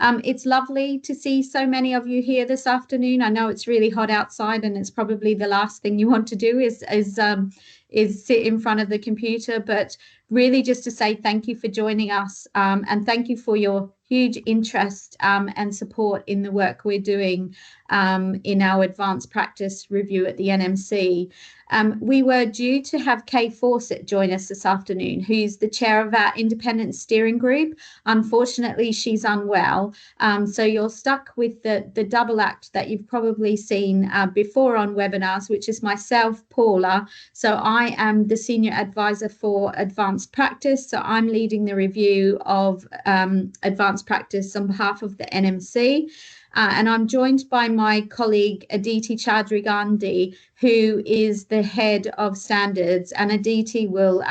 It's lovely to see so many of you here this afternoon. I know it's really hot outside, and it's probably the last thing you want to do is sit in front of the computer, but really just to say thank you for joining us, and thank you for your huge interest and support in the work we're doing in our advanced practice review at the NMC. We were due to have Kay Fawcett join us this afternoon, who's the chair of our independent steering group. Unfortunately, she's unwell, so you're stuck with the double act that you've probably seen before on webinars, which is myself, Paula. So I am the senior advisor for advanced practice, so I'm leading the review of advanced practice on behalf of the NMC. And I'm joined by my colleague Aditi Chaudhry Gandhi, who is the head of standards, and Aditi will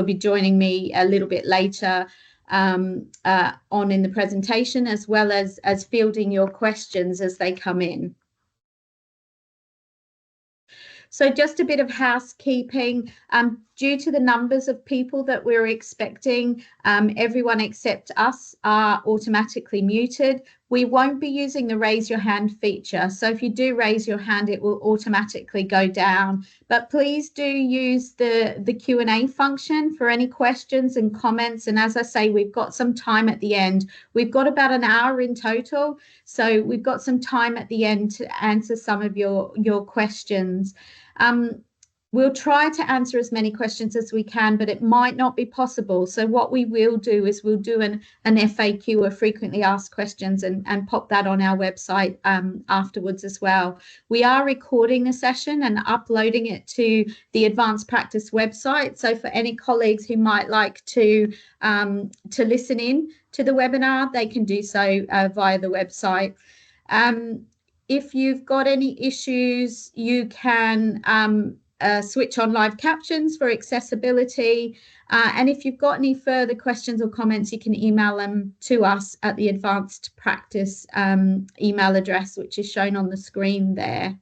be joining me a little bit later on in the presentation, as well as fielding your questions as they come in. So just a bit of housekeeping. Due to the numbers of people that we're expecting, everyone except us are automatically muted. We won't be using the raise your hand feature. So if you do raise your hand, it will automatically go down. But please do use the Q&A function for any questions and comments. And as I say, we've got some time at the end. We've got about an hour in total. So we've got some time at the end to answer some of your questions. We'll try to answer as many questions as we can, but it might not be possible. So what we will do is we'll do an FAQ, or frequently asked questions, and pop that on our website afterwards as well. We are recording the session and uploading it to the Advanced Practice website. So for any colleagues who might like to listen in to the webinar, they can do so via the website. If you've got any issues, you can switch on live captions for accessibility. And if you've got any further questions or comments, you can email them to us at the Advanced Practice email address, which is shown on the screen there.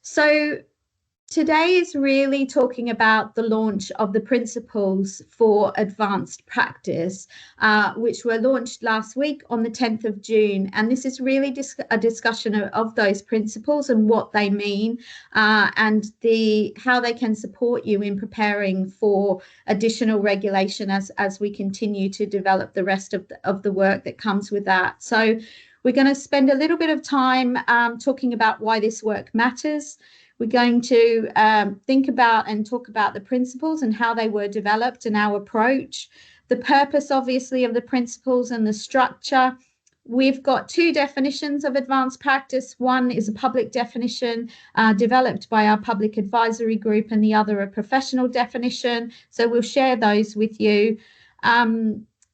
So today is really talking about the launch of the principles for advanced practice, which were launched last week on the 10th of June. And this is really a discussion of those principles and what they mean, and how they can support you in preparing for additional regulation as we continue to develop the rest of the work that comes with that. So we're going to spend a little bit of time talking about why this work matters. We're going to think about and talk about the principles and how they were developed and our approach, the purpose, obviously, of the principles and the structure. We've got two definitions of advanced practice. One is a public definition developed by our public advisory group, and the other a professional definition. So we'll share those with you.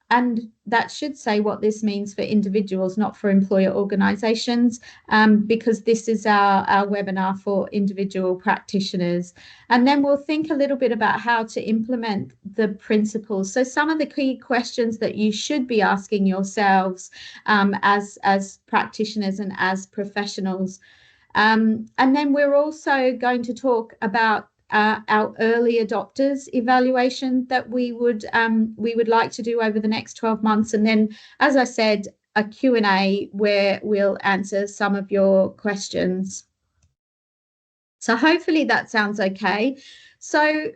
And that should say what this means for individuals, not for employer organisations, because this is our webinar for individual practitioners. And then we'll think a little bit about how to implement the principles. So some of the key questions that you should be asking yourselves as practitioners and as professionals. And then we're also going to talk about our early adopters evaluation that we would like to do over the next 12 months. And then, as I said, a Q&A where we'll answer some of your questions. So hopefully that sounds okay. So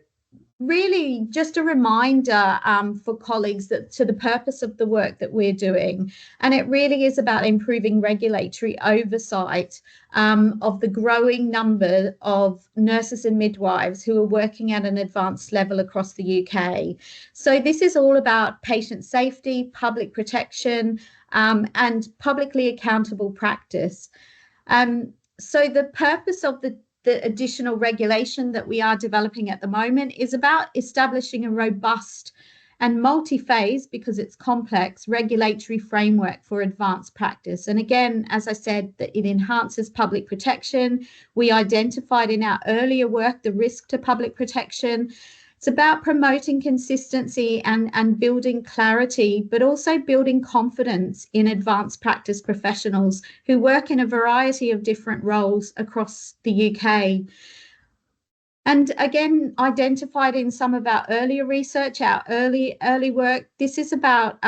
really just a reminder for colleagues that to the purpose of the work that we're doing, and it really is about improving regulatory oversight of the growing number of nurses and midwives who are working at an advanced level across the UK. So this is all about patient safety, public protection, and publicly accountable practice. So the purpose of the additional regulation that we are developing at the moment is about establishing a robust and multi-phase, because it's complex, regulatory framework for advanced practice. And again, as I said, that it enhances public protection. We identified in our earlier work the risk to public protection. It's about promoting consistency and building clarity, but also building confidence in advanced practice professionals who work in a variety of different roles across the UK. And again, identified in some of our earlier research, our early work, this is about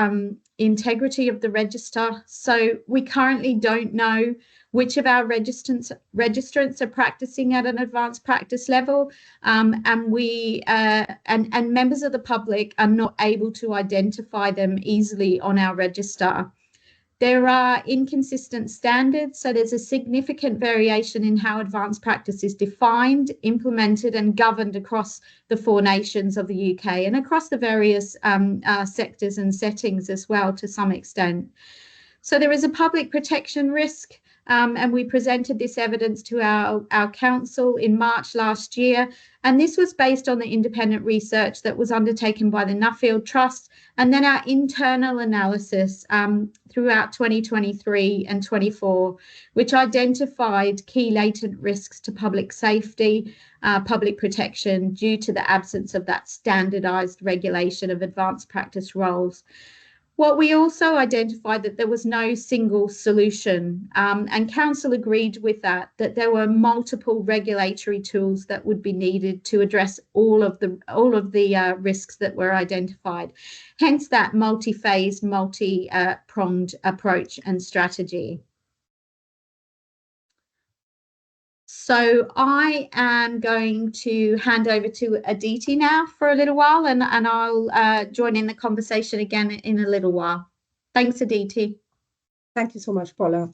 integrity of the register. So we currently don't know which of our registrants are practicing at an advanced practice level, and we and members of the public are not able to identify them easily on our register. There are inconsistent standards, so there's a significant variation in how advanced practice is defined, implemented, and governed across the 4 nations of the UK and across the various sectors and settings as well, to some extent. So there is a public protection risk, and we presented this evidence to our council in March last year. And this was based on the independent research that was undertaken by the Nuffield Trust, and then our internal analysis throughout 2023 and 24, which identified key latent risks to public safety, public protection due to the absence of that standardized regulation of advanced practice roles. What we also identified that there was no single solution, and council agreed with that there were multiple regulatory tools that would be needed to address all of the risks that were identified. Hence that multi-phased, multi-pronged approach and strategy. So I am going to hand over to Aditi now for a little while, and I'll join in the conversation again in a little while. Thanks, Aditi. Thank you so much, Paula.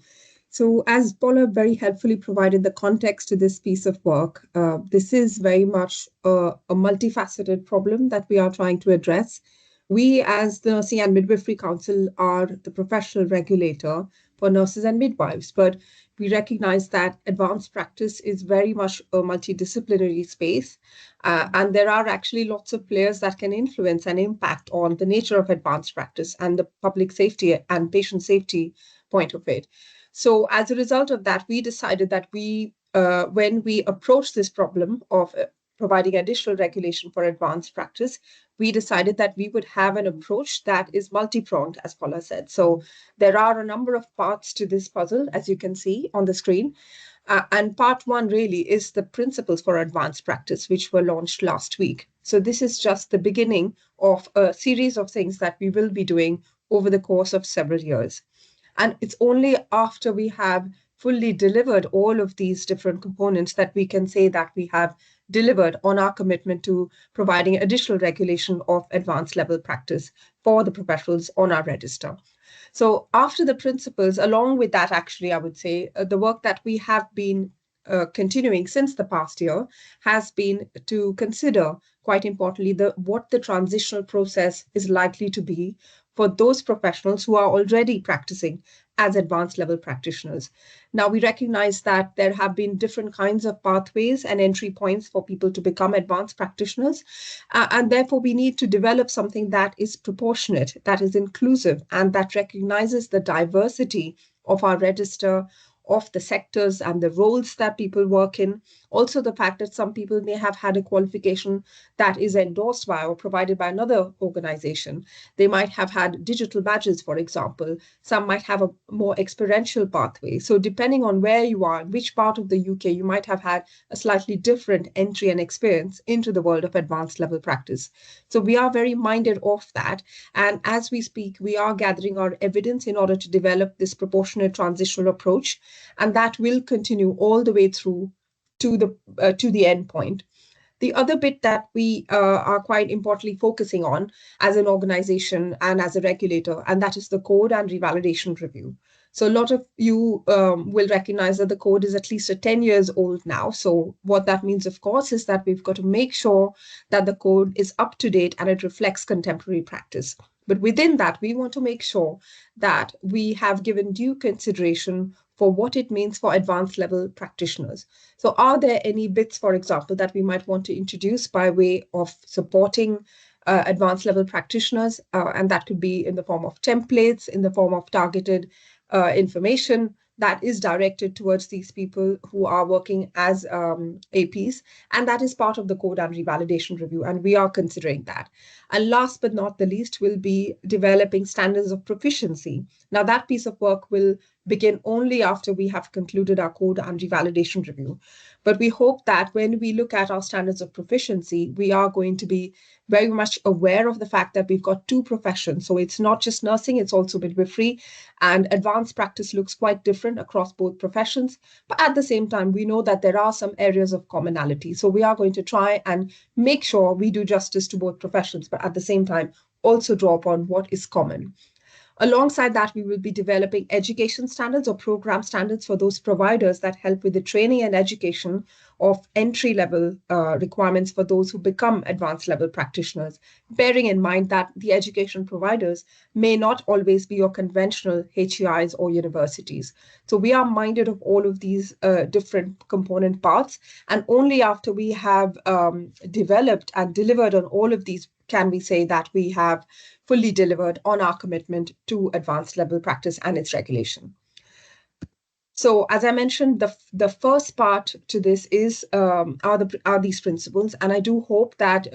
So as Paula very helpfully provided the context to this piece of work, this is very much a multifaceted problem that we are trying to address. We, as the Nursing and Midwifery Council, are the professional regulator for nurses and midwives, but we recognize that advanced practice is very much a multidisciplinary space, and there are actually lots of players that can influence and impact on the nature of advanced practice and the public safety and patient safety point of it. So as a result of that, we decided that when we approach this problem of providing additional regulation for advanced practice, we decided that we would have an approach that is multi-pronged, as Paula said. So there are a number of parts to this puzzle, as you can see on the screen. And part 1 really is the principles for advanced practice, which were launched last week. So this is just the beginning of a series of things that we will be doing over the course of several years. And it's only after we have fully delivered all of these different components that we can say that we have delivered on our commitment to providing additional regulation of advanced level practice for the professionals on our register. So after the principles, along with that, actually, I would say the work that we have been continuing since the past year has been to consider, quite importantly, what the transitional process is likely to be for those professionals who are already practicing as advanced level practitioners. Now, we recognize that there have been different kinds of pathways and entry points for people to become advanced practitioners, and therefore we need to develop something that is proportionate, that is inclusive, and that recognizes the diversity of our register, of the sectors and the roles that people work in. Also, the fact that some people may have had a qualification that is endorsed by or provided by another organization. They might have had digital badges, for example. Some might have a more experiential pathway. So depending on where you are, in which part of the UK, you might have had a slightly different entry and experience into the world of advanced level practice. So we are very minded of that. And as we speak, we are gathering our evidence in order to develop this proportionate transitional approach. And that will continue all the way through to the end point. The other bit that we are quite importantly focusing on as an organization and as a regulator, and that is the code and revalidation review. So a lot of you will recognize that the code is at least 10 years old now. So what that means, of course, is that we've got to make sure that the code is up to date and it reflects contemporary practice. But within that, we want to make sure that we have given due consideration for what it means for advanced level practitioners. So are there any bits, for example, that we might want to introduce by way of supporting advanced level practitioners? And that could be in the form of templates, in the form of targeted information that is directed towards these people who are working as APs. And that is part of the code and revalidation review. And we are considering that. And last but not the least, we'll be developing standards of proficiency. Now, that piece of work will begin only after we have concluded our code and revalidation review. But we hope that when we look at our standards of proficiency, we are going to be very much aware of the fact that we've got two professions. So it's not just nursing, it's also midwifery, and advanced practice looks quite different across both professions. But at the same time, we know that there are some areas of commonality. So we are going to try and make sure we do justice to both professions, but at the same time, also draw upon what is common. Alongside that, we will be developing education standards or program standards for those providers that help with the training and education of entry-level requirements for those who become advanced level practitioners, bearing in mind that the education providers may not always be your conventional HEIs or universities. So we are minded of all of these different component parts, and only after we have developed and delivered on all of these can we say that we have fully delivered on our commitment to advanced level practice and its regulation. So, as I mentioned, the first part to this is are these principles, and I do hope that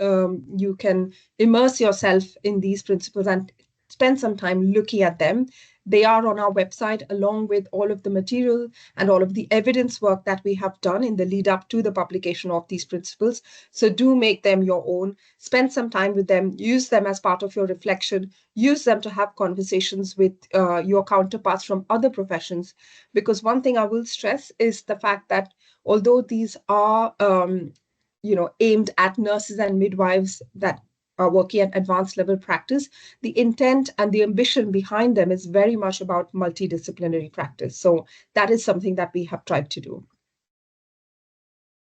you can immerse yourself in these principles and spend some time looking at them. They are on our website along with all of the material and all of the evidence work that we have done in the lead up to the publication of these principles. So do make them your own, spend some time with them, use them as part of your reflection, use them to have conversations with your counterparts from other professions. Because one thing I will stress is the fact that although these are aimed at nurses and midwives that are working at advanced level practice, the intent and the ambition behind them is very much about multidisciplinary practice. So that is something that we have tried to do.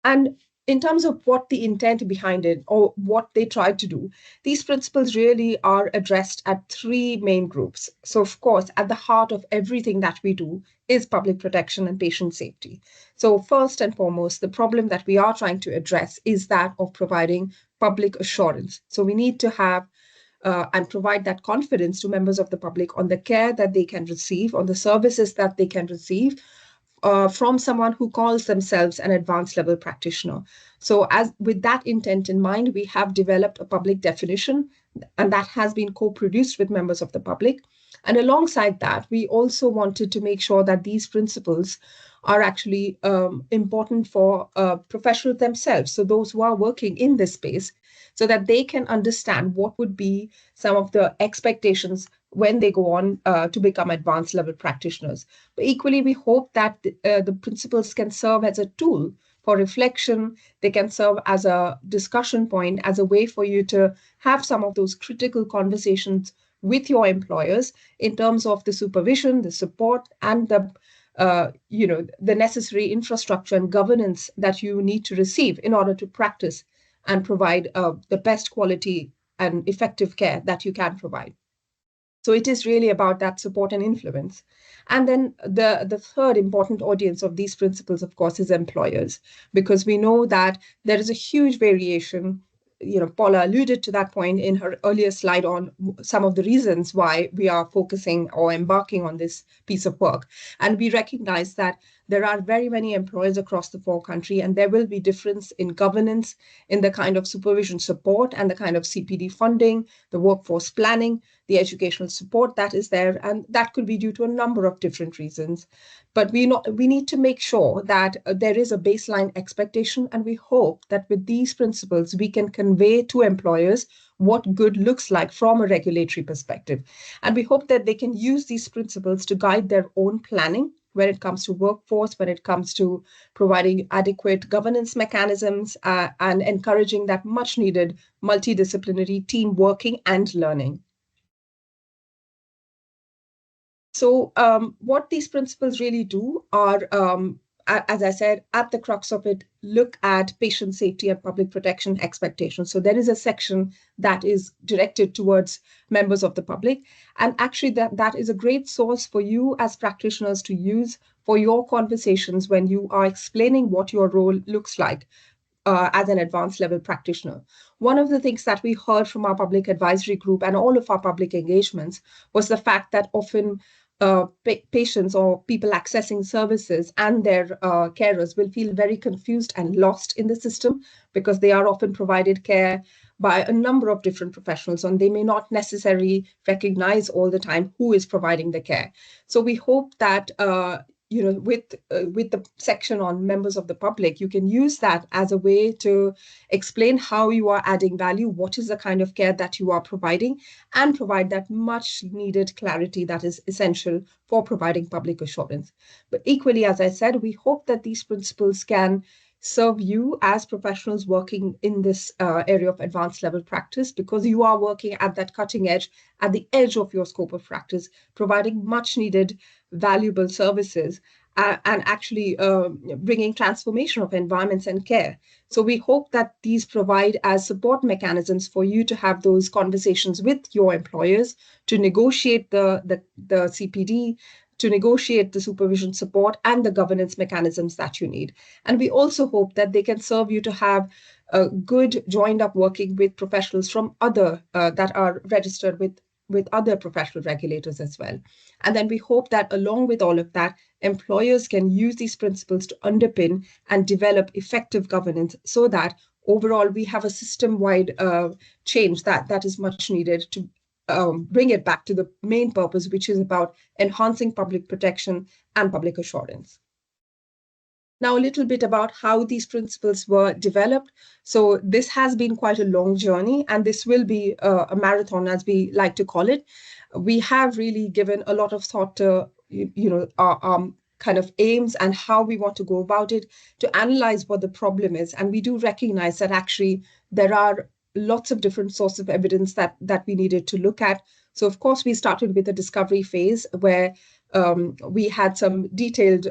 And in terms of what the intent behind it or what they tried to do, these principles really are addressed at three main groups. So, of course, at the heart of everything that we do is public protection and patient safety. So, first and foremost, the problem that we are trying to address is that of providing public assurance. So, we need to have and provide that confidence to members of the public on the care that they can receive, on the services that they can receive from someone who calls themselves an advanced level practitioner. So as with that intent in mind, we have developed a public definition, and that has been co-produced with members of the public. And alongside that, we also wanted to make sure that these principles are actually important for professionals themselves, so those who are working in this space, so that they can understand what would be some of the expectations when they go on to become advanced level practitioners. But equally, we hope that the principles can serve as a tool for reflection. They can serve as a discussion point, as a way for you to have some of those critical conversations with your employers in terms of the supervision, the support, and the necessary infrastructure and governance that you need to receive in order to practice and provide the best quality and effective care that you can provide. So it is really about that support and influence. And then the third important audience of these principles, of course, is employers, because we know that there is a huge variation. Paula alluded to that point in her earlier slide on some of the reasons why we are focusing or embarking on this piece of work. And we recognize that there are very many employers across the country, and there will be difference in governance, in the kind of supervision support and the kind of CPD funding, the workforce planning, the educational support that is there, and that could be due to a number of different reasons. But we need to make sure that there is a baseline expectation, and we hope that with these principles, we can convey to employers what good looks like from a regulatory perspective. And we hope that they can use these principles to guide their own planning when it comes to workforce, when it comes to providing adequate governance mechanisms and encouraging that much needed multidisciplinary team working and learning. So what these principles really do are, as I said, at the crux of it, look at patient safety and public protection expectations. So there is a section that is directed towards members of the public. And actually that is a great source for you as practitioners to use for your conversations when you are explaining what your role looks like as an advanced level practitioner. One of the things that we heard from our public advisory group and all of our public engagements was the fact that often patients or people accessing services and their carers will feel very confused and lost in the system, because they are often provided care by a number of different professionals, and they may not necessarily recognize all the time who is providing the care. So we hope that with the section on members of the public, you can use that as a way to explain how you are adding value, what is the kind of care that you are providing, and provide that much needed clarity that is essential for providing public assurance. But equally, as I said, we hope that these principles can serve you as professionals working in this area of advanced level practice, because you are working at that cutting edge, at the edge of your scope of practice, providing much needed valuable services and actually bringing transformation of environments and care. So we hope that these provide as support mechanisms for you to have those conversations with your employers, to negotiate the CPD, to negotiate the supervision support and the governance mechanisms that you need. And we also hope that they can serve you to have a good joined up working with professionals from other that are registered with other professional regulators as well. And then we hope that along with all of that, employers can use these principles to underpin and develop effective governance, so that overall we have a system-wide change that is much needed to bring it back to the main purpose, which is about enhancing public protection and public assurance. Now, a little bit about how these principles were developed. So this has been quite a long journey, and this will be a marathon, as we like to call it. We have really given a lot of thought to, our kind of aims and how we want to go about it, to analyze what the problem is. And we do recognize that actually there are lots of different sources of evidence that we needed to look at. So of course, we started with a discovery phase where we had some detailed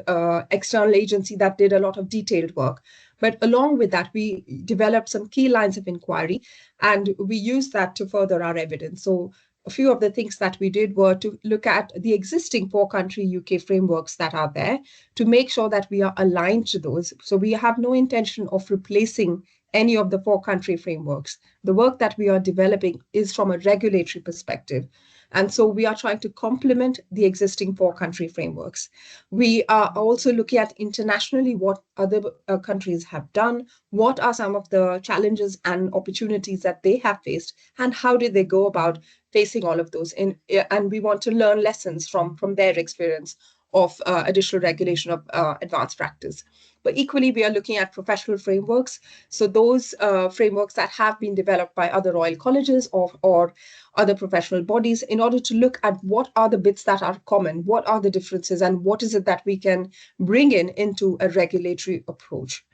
external agency that did a lot of detailed work. But along with that, we developed some key lines of inquiry, and we used that to further our evidence. So a few of the things that we did were to look at the existing 4-country UK frameworks that are there, to make sure that we are aligned to those. So we have no intention of replacing any of the 4-country frameworks. The work that we are developing is from a regulatory perspective. And so we are trying to complement the existing 4-country frameworks. We are also looking at internationally what other countries have done, what are some of the challenges and opportunities that they have faced, and how did they go about facing all of those. And we want to learn lessons from their experience of additional regulation of advanced practice. But equally, we are looking at professional frameworks. So those frameworks that have been developed by other royal colleges or other professional bodies, in order to look at what are the bits that are common, what are the differences, and what is it that we can bring into a regulatory approach.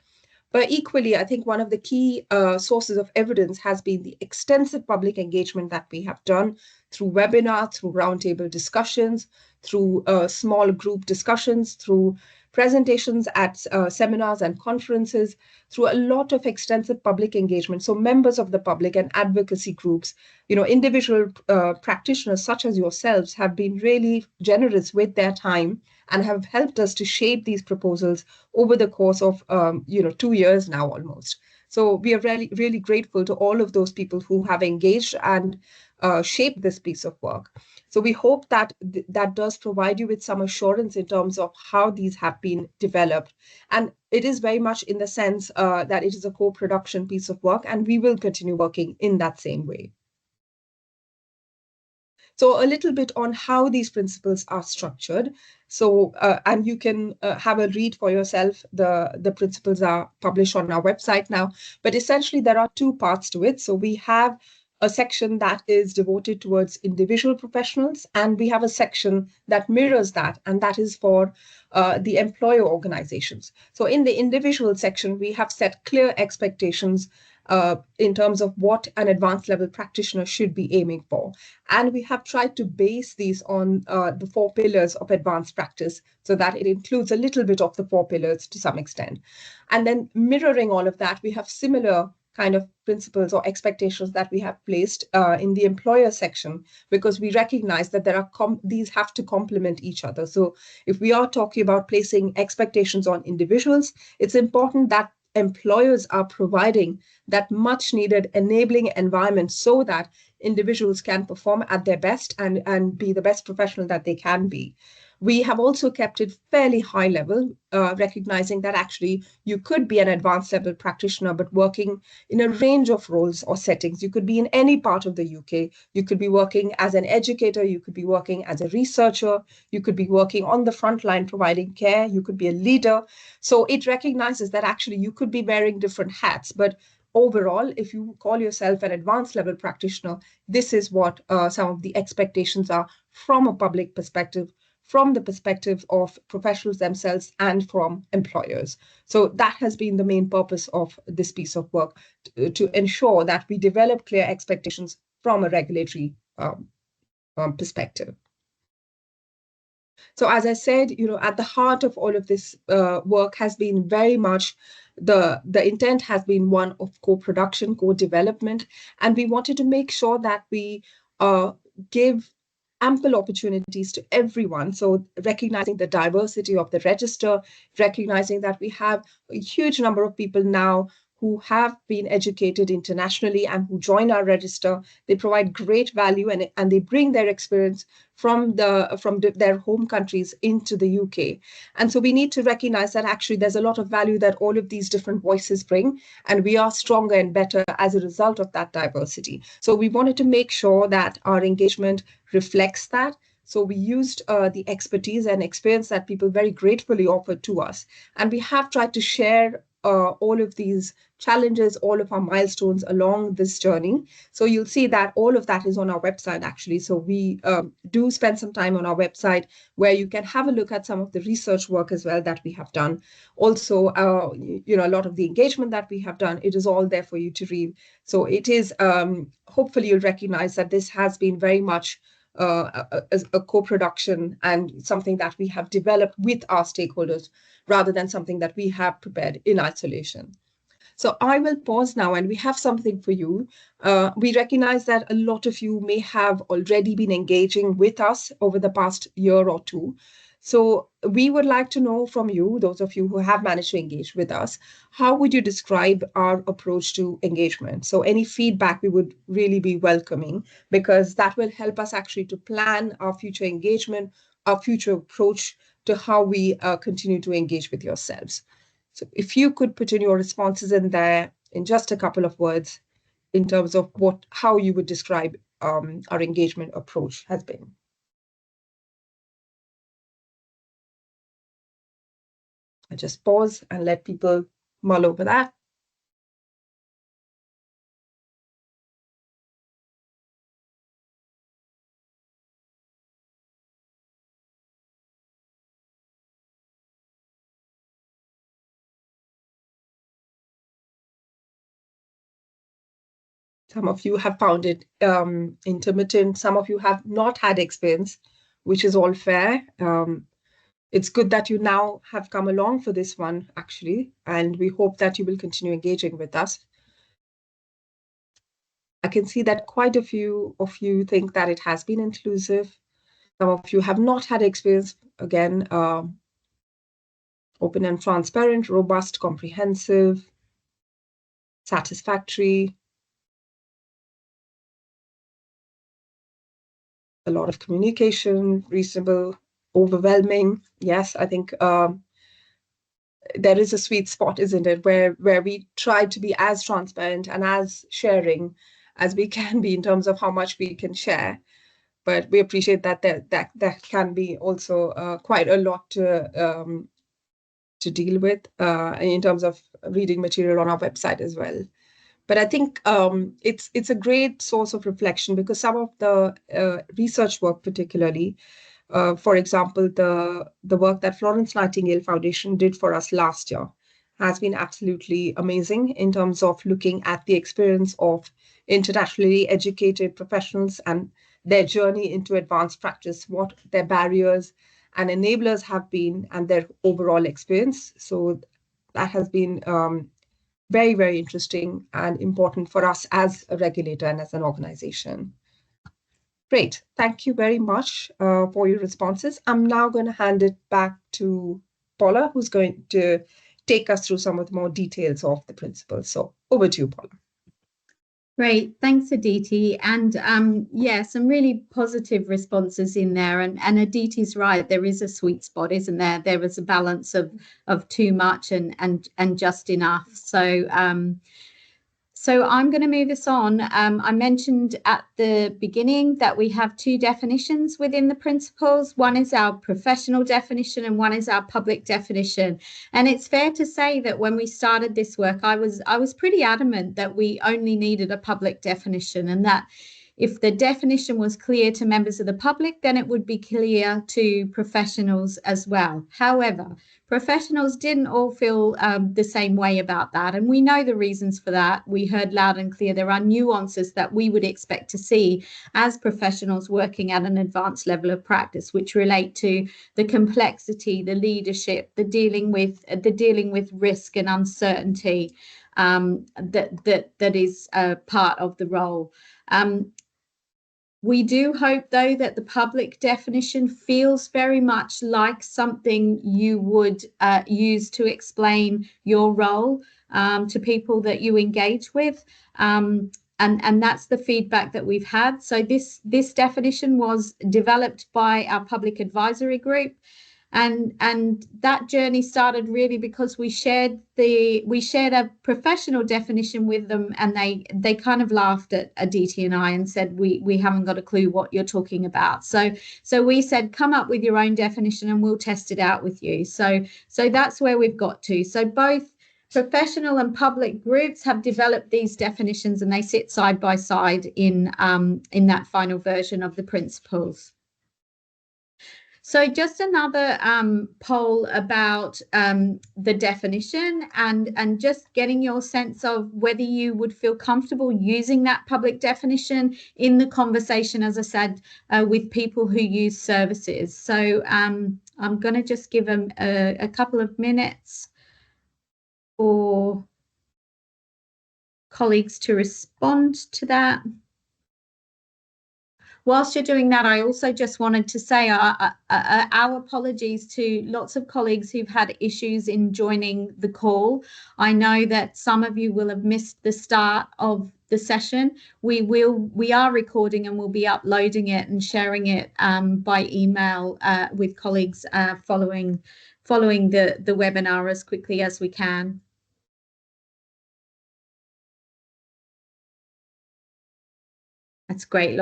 But equally, I think one of the key sources of evidence has been the extensive public engagement that we have done through webinars, through roundtable discussions, through small group discussions, through presentations at seminars and conferences, through a lot of extensive public engagement. So members of the public and advocacy groups, individual practitioners such as yourselves have been really generous with their time and have helped us to shape these proposals over the course of 2 years now almost. So we are really, really grateful to all of those people who have engaged and shaped this piece of work. So we hope that that does provide you with some assurance in terms of how these have been developed. And it is very much in the sense that it is a co-production piece of work, and we will continue working in that same way. So a little bit on how these principles are structured. So, and you can have a read for yourself. The principles are published on our website now, but essentially there are 2 parts to it. So we have a section that is devoted towards individual professionals, and we have a section that mirrors that, and that is for the employer organizations. So in the individual section, we have set clear expectations in terms of what an advanced level practitioner should be aiming for. And we have tried to base these on the 4 pillars of advanced practice, so that it includes a little bit of the 4 pillars to some extent. And then mirroring all of that, we have similar kind of principles or expectations that we have placed in the employer section, because we recognize that there are these have to complement each other. So if we are talking about placing expectations on individuals, it's important that employers are providing that much needed enabling environment so that individuals can perform at their best and be the best professional that they can be. We have also kept it fairly high level, recognizing that actually you could be an advanced level practitioner, but working in a range of roles or settings. You could be in any part of the UK. You could be working as an educator. You could be working as a researcher. You could be working on the front line providing care. You could be a leader. So it recognizes that actually you could be wearing different hats, but overall, if you call yourself an advanced level practitioner, this is what some of the expectations are from a public perspective, from the perspective of professionals themselves, and from employers. So that has been the main purpose of this piece of work, to ensure that we develop clear expectations from a regulatory perspective. So as I said, at the heart of all of this work has been very much the intent has been one of co-production, co-development, and we wanted to make sure that we give ample opportunities to everyone. So recognizing the diversity of the register, recognizing that we have a huge number of people now who have been educated internationally and who join our register. They provide great value and they bring their experience from their home countries into the UK. And so we need to recognize that actually there's a lot of value that all of these different voices bring, and we are stronger and better as a result of that diversity. So we wanted to make sure that our engagement reflects that. So we used the expertise and experience that people very gratefully offered to us. And we have tried to share all of these challenges, all of our milestones along this journey. So you'll see that all of that is on our website, actually. So we do spend some time on our website where you can have a look at some of the research work as well that we have done. Also, a lot of the engagement that we have done, it is all there for you to read. So it is, hopefully you'll recognize that this has been very much a co-production and something that we have developed with our stakeholders rather than something that we have prepared in isolation. So I will pause now, and we have something for you. We recognize that a lot of you may have already been engaging with us over the past year or two. So we would like to know from you, those of you who have managed to engage with us, how would you describe our approach to engagement? So any feedback we would really be welcoming, because that will help us actually to plan our future engagement, our future approach to how we continue to engage with yourselves. So if you could put in your responses in there in just a couple of words in terms of how you would describe our engagement approach has been. I just pause and let people mull over that. Some of you have found it intermittent. Some of you have not had experience, which is all fair. It's good that you now have come along for this one, actually, and we hope that you will continue engaging with us. I can see that quite a few of you think that it has been inclusive. Some of you have not had experience. Again, open and transparent, robust, comprehensive, satisfactory, a lot of communication, reasonable, overwhelming. Yes, I think there is a sweet spot, isn't it, where we try to be as transparent and as sharing as we can be in terms of how much we can share. But we appreciate that that can be also quite a lot to deal with in terms of reading material on our website as well. But I think it's a great source of reflection, because some of the research work, particularly, for example, the work that Florence Nightingale Foundation did for us last year has been absolutely amazing in terms of looking at the experience of internationally educated professionals and their journey into advanced practice, what their barriers and enablers have been, and their overall experience. So that has been very, very interesting and important for us as a regulator and as an organization. Great. Thank you very much for your responses. I'm now going to hand it back to Paula, who's going to take us through some of the more details of the principles. So over to you, Paula. Great, thanks, Aditi. And yeah, some really positive responses in there. And Aditi's right, there is a sweet spot, isn't there? There is a balance of too much and just enough. So I'm going to move us on. I mentioned at the beginning that we have two definitions within the principles. One is our professional definition and one is our public definition. And it's fair to say that when we started this work, I was pretty adamant that we only needed a public definition, and that if the definition was clear to members of the public, then it would be clear to professionals as well. However, professionals didn't all feel the same way about that. And we know the reasons for that. We heard loud and clear there are nuances that we would expect to see as professionals working at an advanced level of practice, which relate to the complexity, the leadership, the dealing with risk and uncertainty that is part of the role. We do hope, though, that the public definition feels very much like something you would use to explain your role to people that you engage with. And that's the feedback that we've had. So this definition was developed by our public advisory group. And that journey started really because we shared a professional definition with them, and they kind of laughed at Aditi and I and said we haven't got a clue what you're talking about. So we said, come up with your own definition and we'll test it out with you. So that's where we've got to. So both professional and public groups have developed these definitions, and they sit side by side in that final version of the principles. So just another poll about the definition and just getting your sense of whether you would feel comfortable using that public definition in the conversation, as I said, with people who use services. So I'm going to just give them a couple of minutes for colleagues to respond to that. Whilst you're doing that, I also just wanted to say our apologies to lots of colleagues who've had issues in joining the call. I know that some of you will have missed the start of the session. We are recording and we'll be uploading it and sharing it by email with colleagues following the webinar as quickly as we can. That's great.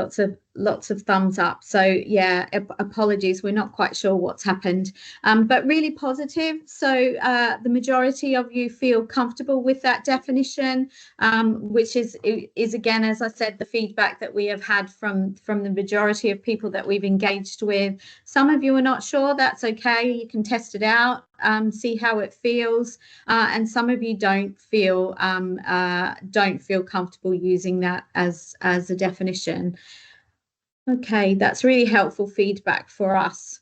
Lots of thumbs up. So yeah, apologies. We're not quite sure what's happened, but really positive. So the majority of you feel comfortable with that definition, which is again, as I said, the feedback that we have had from the majority of people that we've engaged with. Some of you are not sure. That's okay. You can test it out. See how it feels, and some of you don't feel comfortable using that as a definition. Okay, that's really helpful feedback for us.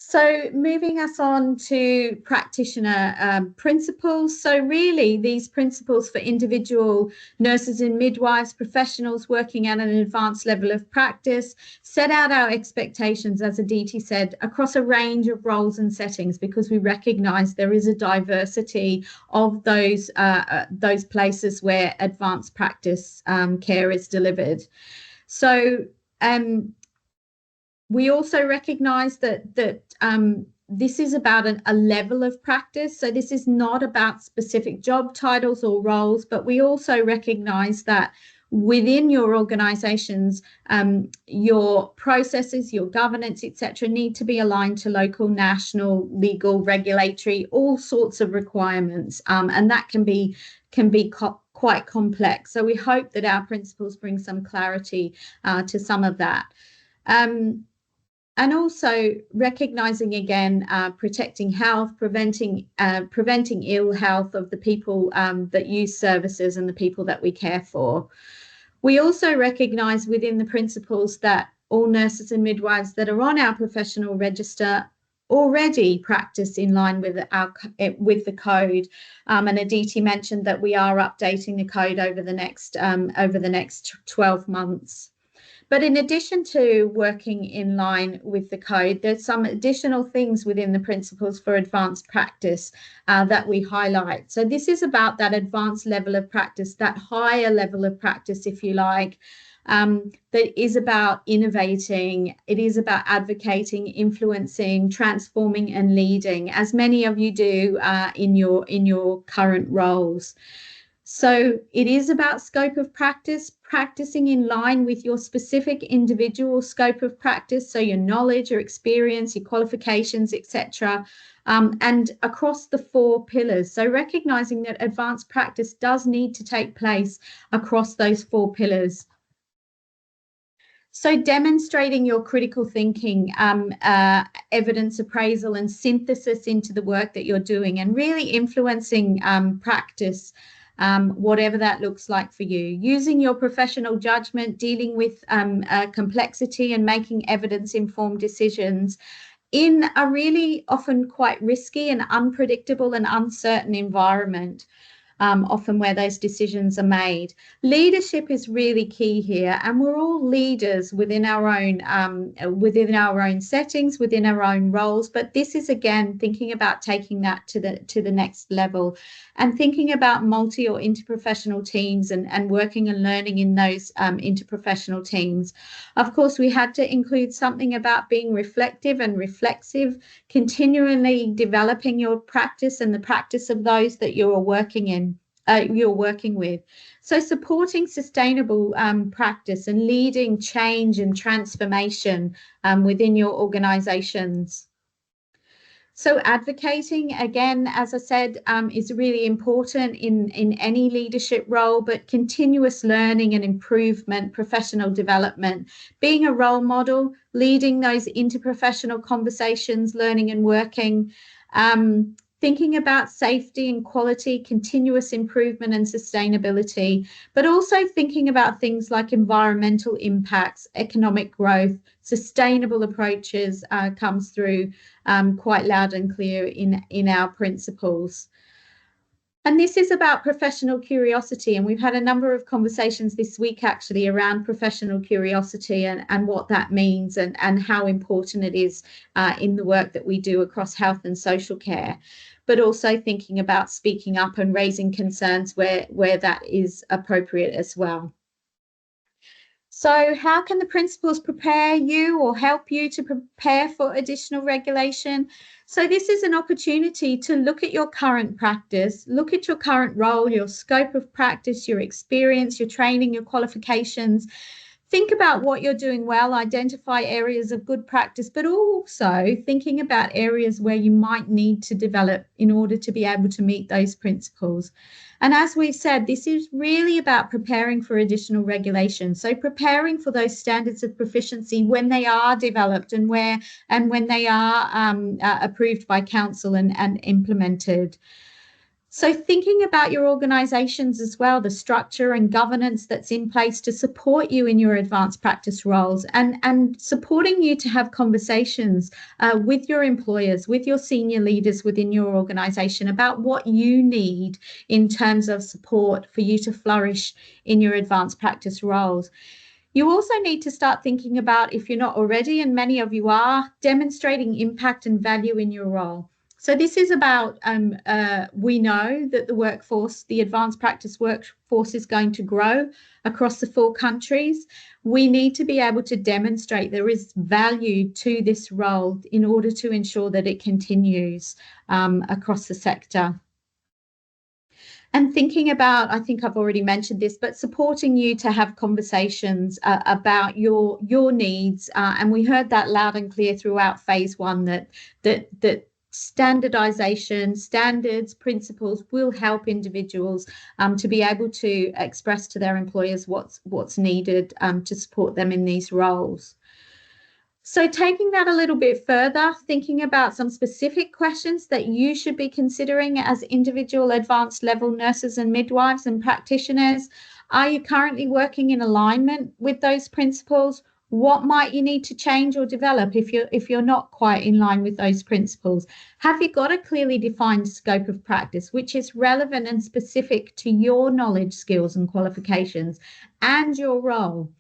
So moving us on to practitioner principles. So really these principles for individual nurses and midwives, professionals working at an advanced level of practice, set out our expectations, as Aditi said, across a range of roles and settings, because we recognise there is a diversity of those places where advanced practice care is delivered. So we also recognise that this is about a level of practice. So this is not about specific job titles or roles, but we also recognise that within your organisations, your processes, your governance, etc., need to be aligned to local, national, legal, regulatory, all sorts of requirements, and that can be quite complex. So we hope that our principles bring some clarity to some of that. And also recognising again, protecting health, preventing ill health of the people that use services and the people that we care for. We also recognise within the principles that all nurses and midwives that are on our professional register already practice in line with the code. And Aditi mentioned that we are updating the code over the next 12 months. But in addition to working in line with the code, there's some additional things within the principles for advanced practice that we highlight. So this is about that advanced level of practice, that higher level of practice, if you like, that is about innovating. It is about advocating, influencing, transforming, and leading, as many of you do in your current roles. So it is about scope of practice, practicing in line with your specific individual scope of practice, so your knowledge, your experience, your qualifications, etc., and across the 4 pillars. So recognizing that advanced practice does need to take place across those 4 pillars. So demonstrating your critical thinking, evidence appraisal and synthesis into the work that you're doing, and really influencing practice, whatever that looks like for you. Using your professional judgment, dealing with complexity and making evidence-informed decisions in a really often quite risky and unpredictable and uncertain environment. Often where those decisions are made. Leadership is really key here, and we're all leaders within our own settings, within our own roles. But this is again thinking about taking that to the next level, and thinking about multi or interprofessional teams and working and learning in those interprofessional teams. Of course, we had to include something about being reflective and reflexive, continually developing your practice and the practice of those that you're working with. So supporting sustainable practice and leading change and transformation within your organizations. So advocating, again, as I said, is really important in any leadership role, but continuous learning and improvement, professional development, being a role model, leading those interprofessional conversations, learning and working, thinking about safety and quality, continuous improvement and sustainability, but also thinking about things like environmental impacts, economic growth, sustainable approaches comes through quite loud and clear in our principles. And this is about professional curiosity. And we've had a number of conversations this week actually around professional curiosity and what that means and how important it is in the work that we do across health and social care, but also thinking about speaking up and raising concerns where that is appropriate as well. So how can the principles prepare you or help you to prepare for additional regulation? So this is an opportunity to look at your current practice, look at your current role, your scope of practice, your experience, your training, your qualifications. Think about what you're doing well, identify areas of good practice, but also thinking about areas where you might need to develop in order to be able to meet those principles. And as we've said, this is really about preparing for additional regulation. So preparing for those standards of proficiency when they are developed and when they are approved by council and implemented. So thinking about your organizations as well, the structure and governance that's in place to support you in your advanced practice roles and supporting you to have conversations with your employers, with your senior leaders within your organization about what you need in terms of support for you to flourish in your advanced practice roles. You also need to start thinking about, if you're not already, and many of you are, demonstrating impact and value in your role. So this is about, we know that the workforce, the advanced practice workforce is going to grow across the 4 countries. We need to be able to demonstrate there is value to this role in order to ensure that it continues across the sector. And thinking about, I think I've already mentioned this, but supporting you to have conversations about your needs. And we heard that loud and clear throughout phase 1 that standardization, standards, principles will help individuals to be able to express to their employers what's needed to support them in these roles. So taking that a little bit further, thinking about some specific questions that you should be considering as individual advanced level nurses and midwives and practitioners. Are you currently working in alignment with those principles? What might you need to change or develop if you're not quite in line with those principles? Have you got a clearly defined scope of practice which is relevant and specific to your knowledge, skills and qualifications and your role?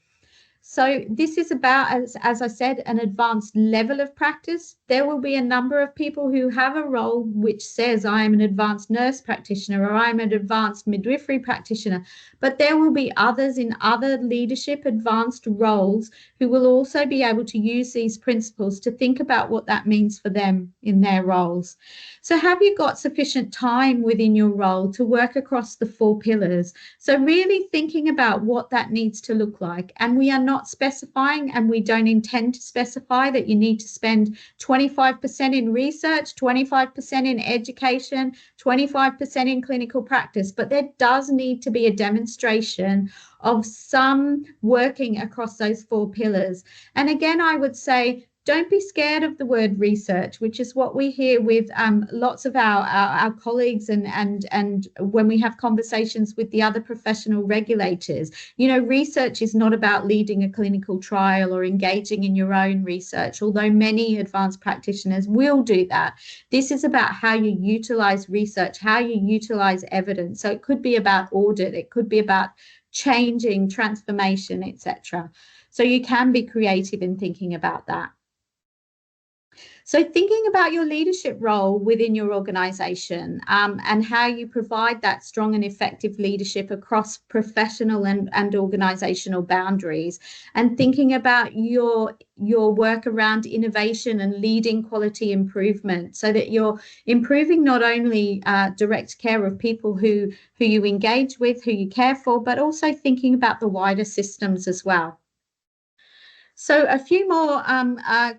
So this is about, as I said, an advanced level of practice. There will be a number of people who have a role which says I am an advanced nurse practitioner or I'm an advanced midwifery practitioner, but there will be others in other leadership advanced roles who will also be able to use these principles to think about what that means for them in their roles. So have you got sufficient time within your role to work across the 4 pillars? So really thinking about what that needs to look like. And we are not specifying, and we don't intend to specify, that you need to spend 25% in research, 25% in education, 25% in clinical practice, but there does need to be a demonstration of some working across those 4 pillars. And again, I would say, don't be scared of the word research, which is what we hear with lots of our colleagues and when we have conversations with the other professional regulators. You know, research is not about leading a clinical trial or engaging in your own research, although many advanced practitioners will do that. This is about how you utilize research, how you utilize evidence. So it could be about audit, it could be about changing, transformation, etc. So you can be creative in thinking about that. So thinking about your leadership role within your organization and how you provide that strong and effective leadership across professional and organizational boundaries, and thinking about your work around innovation and leading quality improvement, so that you're improving not only direct care of people who you engage with, who you care for, but also thinking about the wider systems as well. So a few more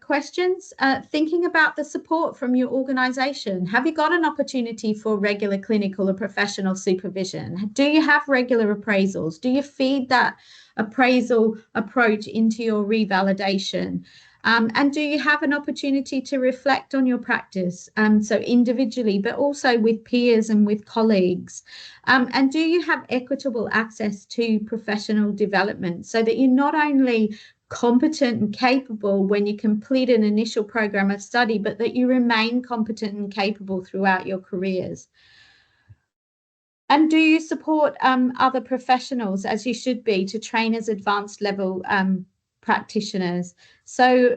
questions. Thinking about the support from your organisation. Have you got an opportunity for regular clinical or professional supervision? Do you have regular appraisals? Do you feed that appraisal approach into your revalidation? And do you have an opportunity to reflect on your practice, so individually, but also with peers and with colleagues? And do you have equitable access to professional development, so that you're not only competent and capable when you complete an initial program of study, but that you remain competent and capable throughout your careers? And do you support other professionals, as you should be, to train as advanced level practitioners? So,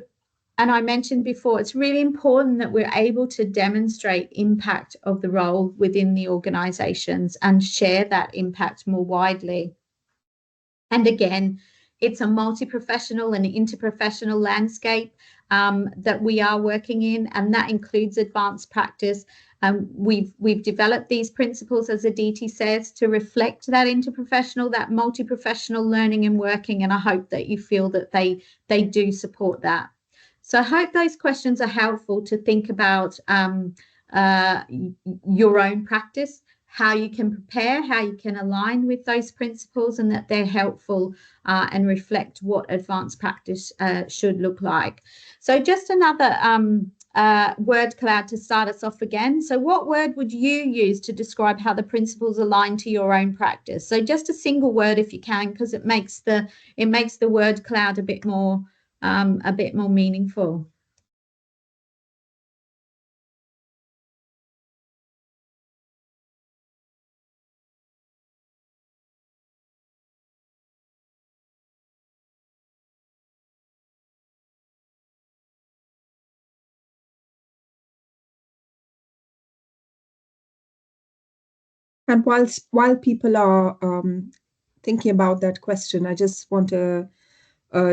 and I mentioned before, it's really important that we're able to demonstrate impact of the role within the organizations and share that impact more widely. And again, it's a multi-professional and interprofessional landscape that we are working in, and that includes advanced practice. We've developed these principles, as Aditi says, to reflect that interprofessional, that multi-professional learning and working, and I hope that you feel that they do support that. So I hope those questions are helpful to think about your own practice, how you can prepare, how you can align with those principles, and that they're helpful and reflect what advanced practice should look like. So just another word cloud to start us off again. So what word would you use to describe how the principles align to your own practice? So just a single word if you can, because it makes the word cloud a bit more meaningful. And while people are thinking about that question, I just want to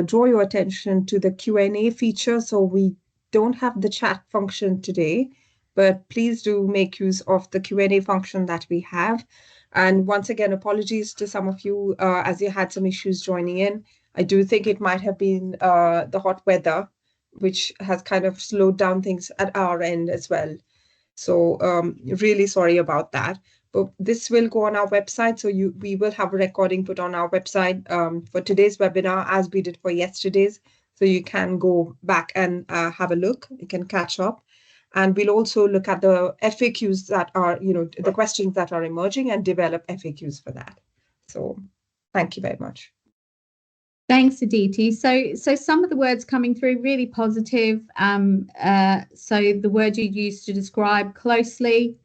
draw your attention to the Q&A feature. So we don't have the chat function today, but please do make use of the Q&A function that we have. And once again, apologies to some of you as you had some issues joining in. I do think it might have been the hot weather, which has kind of slowed down things at our end as well. So really sorry about that. But this will go on our website. So we will have a recording put on our website for today's webinar, as we did for yesterday's. So you can go back and have a look. You can catch up. And we'll also look at the FAQs that are, the questions that are emerging, and develop FAQs for that. So thank you very much. Thanks, Aditi. So some of the words coming through really positive. So the word you used to describe closely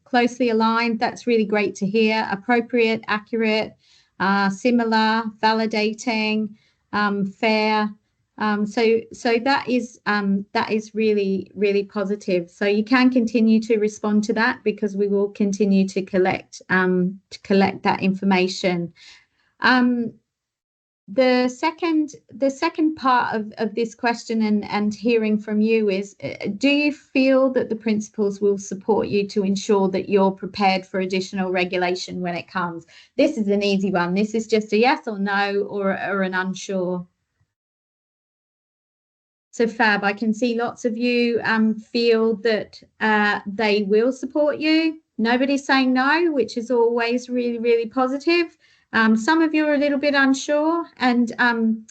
aligned, that's really great to hear. Appropriate, accurate, similar, validating, fair. So that is really, really positive. So you can continue to respond to that, because we will continue to collect that information. The second part of this question and hearing from you is, do you feel that the principals will support you to ensure that you're prepared for additional regulation when it comes? This is an easy one. This is just a yes or no, or an unsure. So Fab, I can see lots of you feel that they will support you. Nobody's saying no, which is always really, really positive. Some of you are a little bit unsure, and I mean,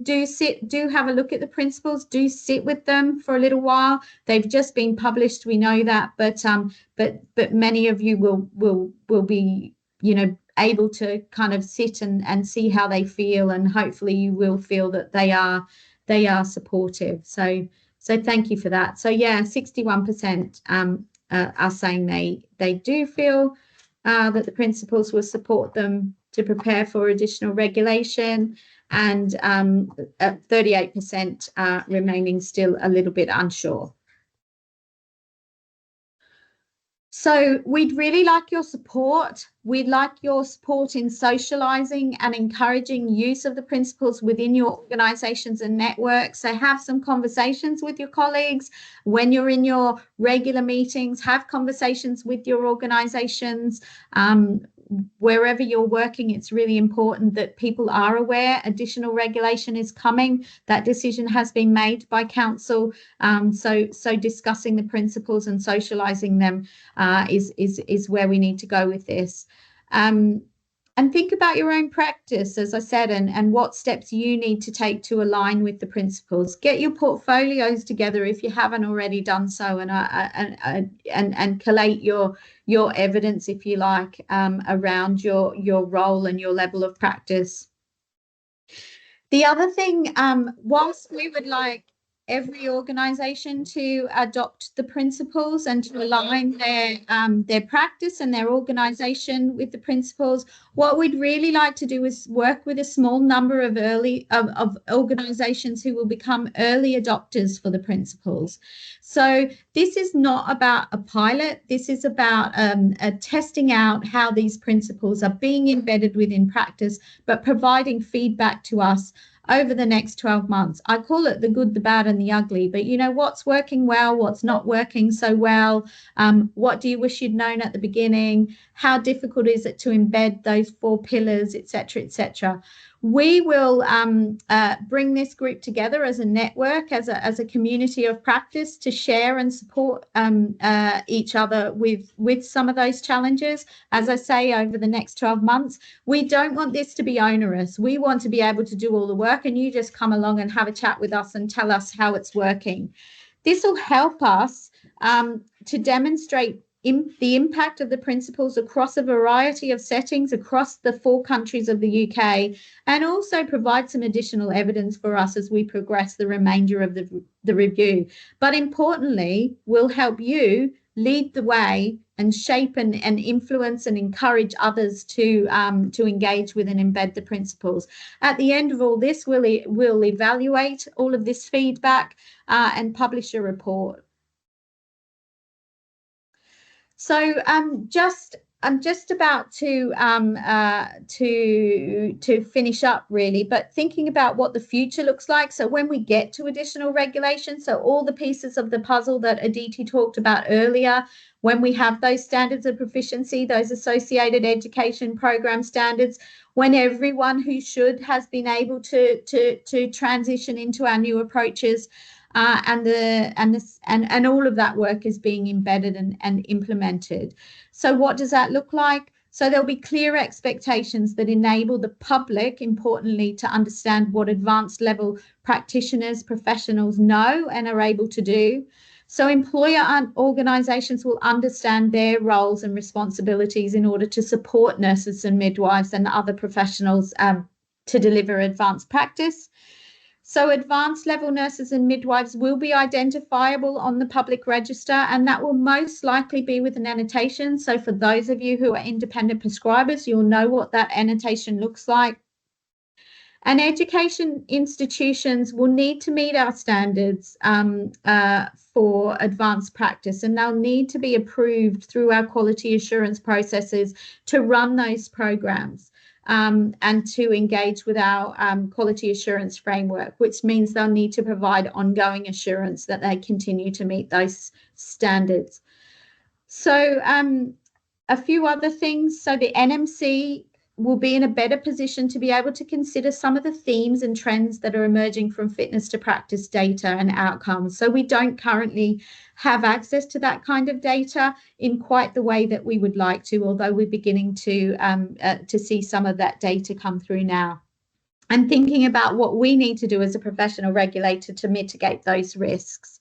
do have a look at the principles, do sit with them for a little while. They've just been published, we know that, but many of you will be, able to kind of sit and see how they feel, and hopefully you will feel that they are supportive. So thank you for that. So yeah, 61% are saying they do feel that the principals will support them to prepare for additional regulation, and 38% remaining still a little bit unsure. So we'd really like your support. We'd like your support in socializing and encouraging use of the principles within your organizations and networks. So have some conversations with your colleagues. When you're in your regular meetings, have conversations with your organizations. Wherever you're working, it's really important that people are aware additional regulation is coming. That decision has been made by council. So discussing the principles and socializing them is where we need to go with this. And think about your own practice, as I said, and what steps you need to take to align with the principles. Get your portfolios together if you haven't already done so, and collate your evidence, if you like, around your role and your level of practice. The other thing, whilst we would like every organization to adopt the principles and to align their practice and their organization with the principles, what we'd really like to do is work with a small number of organizations who will become early adopters for the principles. So this is not about a pilot. This is about testing out how these principles are being embedded within practice, but providing feedback to us over the next 12 months. I call it the good, the bad, and the ugly, but what's working well, what's not working so well, what do you wish you'd known at the beginning, how difficult is it to embed those 4 pillars, etc., etc. We will bring this group together as a network, as a community of practice, to share and support each other with some of those challenges. As I say, over the next 12 months, we don't want this to be onerous. We want to be able to do all the work, and you just come along and have a chat with us and tell us how it's working. This will help us to demonstrate the impact of the principles across a variety of settings across the 4 countries of the UK, and also provide some additional evidence for us as we progress the remainder of the review. But importantly, will help you lead the way and shape and influence and encourage others to engage with and embed the principles. At the end of all this, we'll evaluate all of this feedback and publish a report. So I'm just about to finish up, really, but thinking about what the future looks like. So when we get to additional regulation, so all the pieces of the puzzle that Aditi talked about earlier, when we have those standards of proficiency, those associated education program standards, when everyone who should has been able to transition into our new approaches, and all of that work is being embedded and implemented. So what does that look like? So there'll be clear expectations that enable the public, importantly, to understand what advanced level practitioners, professionals know and are able to do. So employer organisations will understand their roles and responsibilities in order to support nurses and midwives and other professionals to deliver advanced practice. So advanced level nurses and midwives will be identifiable on the public register, and that will most likely be with an annotation. So for those of you who are independent prescribers, you'll know what that annotation looks like. And education institutions will need to meet our standards for advanced practice, and they'll need to be approved through our quality assurance processes to run those programs and to engage with our quality assurance framework, which means they'll need to provide ongoing assurance that they continue to meet those standards. So a few other things. So the NMC will be in a better position to be able to consider some of the themes and trends that are emerging from fitness to practice data and outcomes. So we don't currently have access to that kind of data in quite the way that we would like to, although we're beginning to see some of that data come through now. And thinking about what we need to do as a professional regulator to mitigate those risks.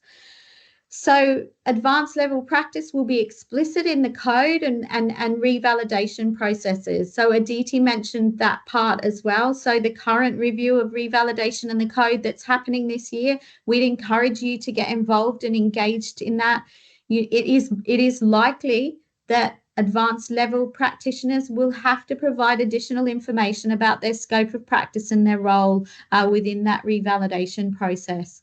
So advanced level practice will be explicit in the code and revalidation processes. So Aditi mentioned that part as well. So the current review of revalidation and the code that's happening this year, we'd encourage you to get involved and engaged in that. It is likely that advanced level practitioners will have to provide additional information about their scope of practice and their role within that revalidation process.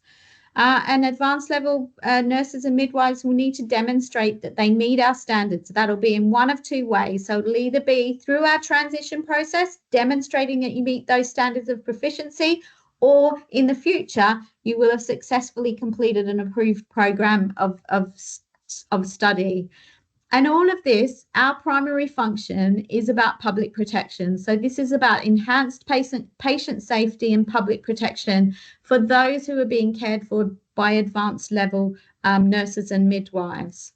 And advanced level nurses and midwives will need to demonstrate that they meet our standards. That'll be in one of two ways. So it'll either be through our transition process, demonstrating that you meet those standards of proficiency, or in the future, you will have successfully completed an approved program of study. And all of this, our primary function is about public protection. So this is about enhanced patient safety and public protection for those who are being cared for by advanced level nurses and midwives.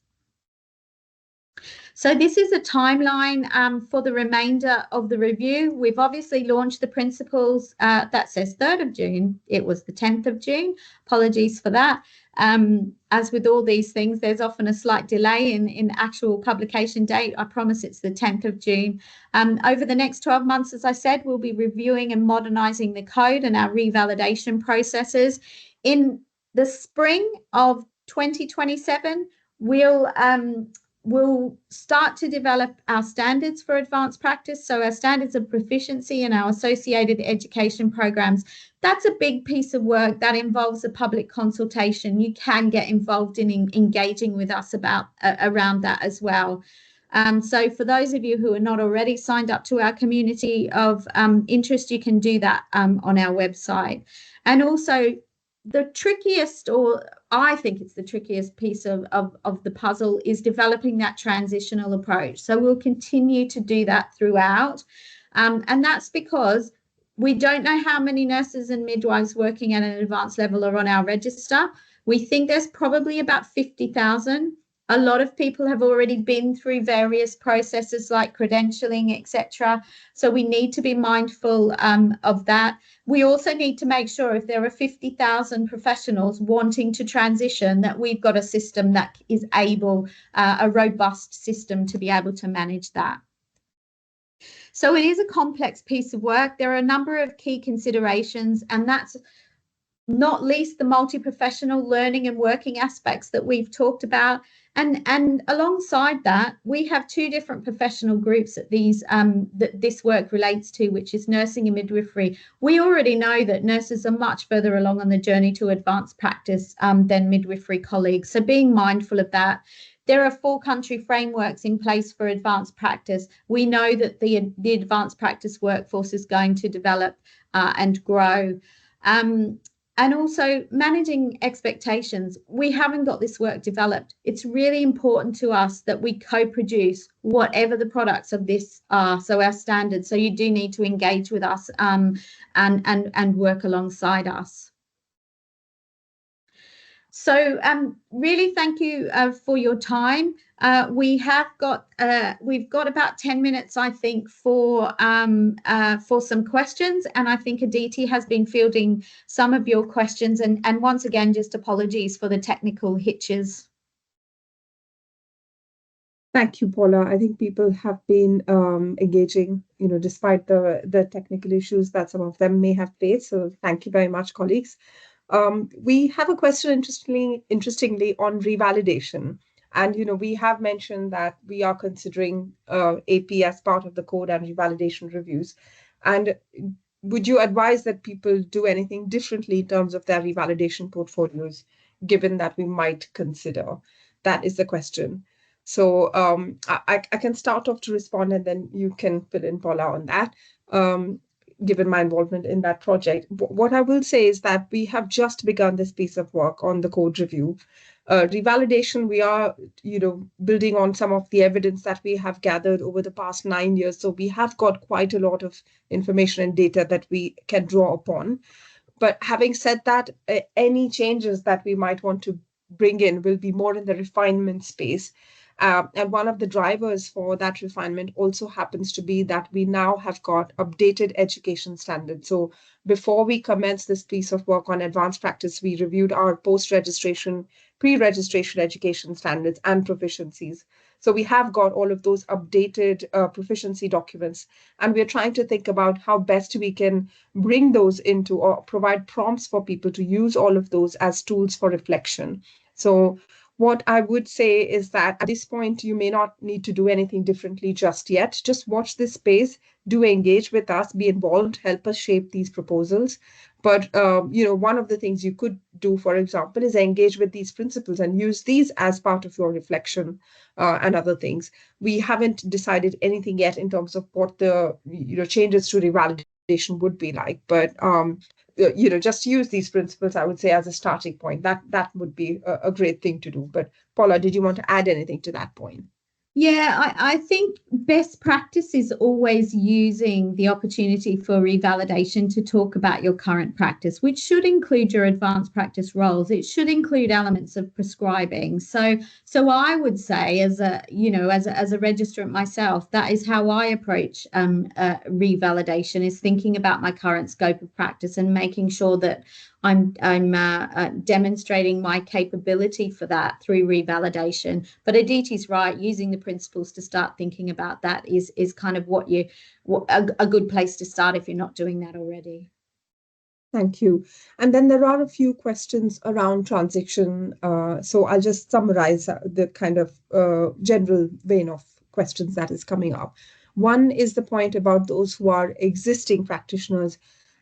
So this is a timeline for the remainder of the review. We've obviously launched the principles that says 3rd of June. It was the 10th of June. Apologies for that. As with all these things, there's often a slight delay in actual publication date. I promise it's the 10th of June. Over the next 12 months, as I said, we'll be reviewing and modernising the code and our revalidation processes. In the spring of 2027, we'll start to develop our standards for advanced practice. So our standards of proficiency and our associated education programs. That's a big piece of work that involves a public consultation. You can get involved in engaging with us around that as well. So for those of you who are not already signed up to our community of interest, you can do that on our website. And also the trickiest, or I think it's the trickiest piece of the puzzle, is developing that transitional approach. So we'll continue to do that throughout. And that's because we don't know how many nurses and midwives working at an advanced level are on our register. We think there's probably about 50,000. A lot of people have already been through various processes like credentialing, etc. So we need to be mindful of that. We also need to make sure if there are 50,000 professionals wanting to transition, that we've got a system that is able, a robust system to be able to manage that. So it is a complex piece of work. There are a number of key considerations, and that's not least the multi-professional learning and working aspects that we've talked about. And alongside that, we have two different professional groups that this work relates to, which is nursing and midwifery. We already know that nurses are much further along on the journey to advanced practice than midwifery colleagues. So being mindful of that. There are 4 country frameworks in place for advanced practice. We know that the advanced practice workforce is going to develop and grow. And also managing expectations. We haven't got this work developed. It's really important to us that we co-produce whatever the products of this are, so our standards. So you do need to engage with us and work alongside us. So really thank you for your time. We've got about 10 minutes, I think, for some questions, and I think Aditi has been fielding some of your questions, and once again, just apologies for the technical hitches. Thank you, Paula. I think people have been engaging, despite the technical issues that some of them may have faced. So thank you very much, colleagues. We have a question interestingly on revalidation. And, we have mentioned that we are considering AP as part of the code and revalidation reviews. And would you advise that people do anything differently in terms of their revalidation portfolios, given that we might consider? That is the question. So I can start off to respond, and then you can fill in, Paula, on that, given my involvement in that project. What I will say is that we have just begun this piece of work on the code review. Revalidation, we are, building on some of the evidence that we have gathered over the past 9 years. So we have got quite a lot of information and data that we can draw upon. But having said that, any changes that we might want to bring in will be more in the refinement space. And one of the drivers for that refinement also happens to be that we now have got updated education standards. So before we commenced this piece of work on advanced practice, we reviewed our post-registration, pre-registration education standards and proficiencies. So we have got all of those updated proficiency documents, and we're trying to think about how best we can bring those into or provide prompts for people to use all of those as tools for reflection. So what I would say is that at this point, you may not need to do anything differently just yet. Just watch this space, do engage with us, be involved, help us shape these proposals. But, one of the things you could do, for example, is engage with these principles and use these as part of your reflection and other things. We haven't decided anything yet in terms of what the changes to revalidation would be like. But just use these principles, I would say, as a starting point. That would be a great thing to do. But Paula, did you want to add anything to that point? Yeah, I think best practice is always using the opportunity for revalidation to talk about your current practice, which should include your advanced practice roles. It should include elements of prescribing. So I would say, as a registrant myself, that is how I approach revalidation, is thinking about my current scope of practice and making sure that I'm demonstrating my capability for that through revalidation. But Aditi's right, using the principles to start thinking about that is kind of a good place to start if you're not doing that already. Thank you. And then there are a few questions around transition. So I'll just summarize the kind of general vein of questions that is coming up. One is the point about those who are existing practitioners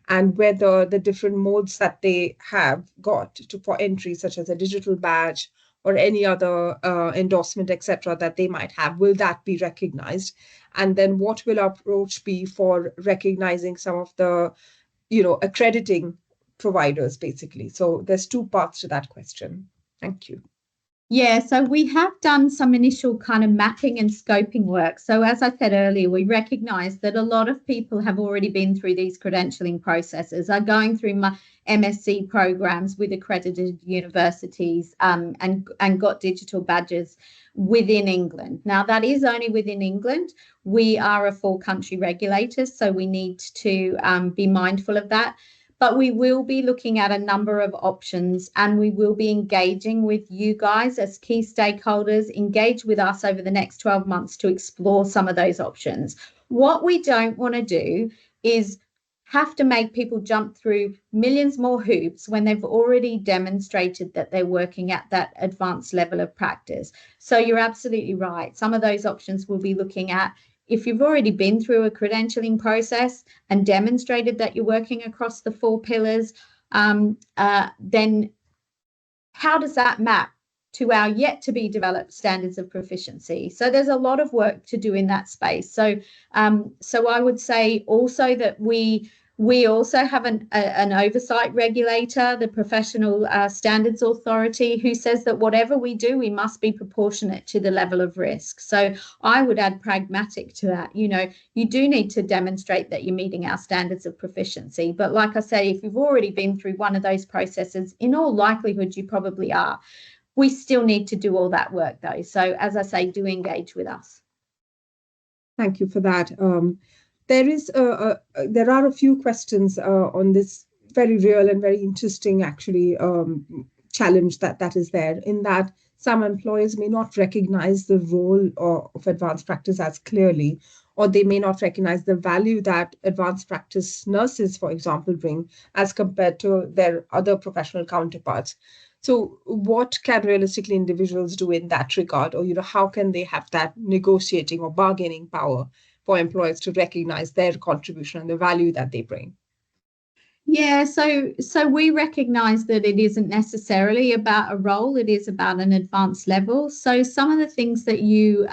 and whether the different modes that they have got for entry, such as a digital badge or any other endorsement, etc., that they might have, will that be recognized? And then what will our approach be for recognizing some of the, accrediting providers, basically? So there's two parts to that question. Thank you. Yeah, so we have done some initial kind of mapping and scoping work. So as I said earlier, we recognize that a lot of people have already been through these credentialing processes, are going through my MSc programs with accredited universities and got digital badges within England. Now, that is only within England. We are a 4-country regulator, so we need to be mindful of that. But we will be looking at a number of options, and we will be engaging with you guys as key stakeholders, engage with us over the next 12 months to explore some of those options. What we don't want to do is have to make people jump through millions more hoops when they've already demonstrated that they're working at that advanced level of practice. So you're absolutely right. Some of those options we'll be looking at. If you've already been through a credentialing process and demonstrated that you're working across the 4 pillars, then how does that map to our yet to be developed standards of proficiency? So there's a lot of work to do in that space. So I would say also that we also have an oversight regulator, the Professional Standards Authority, who says that whatever we do, we must be proportionate to the level of risk. So I would add pragmatic to that. You do need to demonstrate that you're meeting our standards of proficiency. But like I say, if you've already been through one of those processes, in all likelihood, you probably are. We still need to do all that work, though. So as I say, do engage with us. Thank you for that. There are a few questions on this very real and very interesting, actually, challenge that is there, in that some employers may not recognize the role of advanced practice as clearly, or they may not recognize the value that advanced practice nurses, for example, bring as compared to their other professional counterparts. So what can realistically individuals do in that regard? Or, how can they have that negotiating or bargaining power for employers to recognize their contribution and the value that they bring? Yeah, so we recognize that it isn't necessarily about a role, it is about an advanced level. So some of the things that you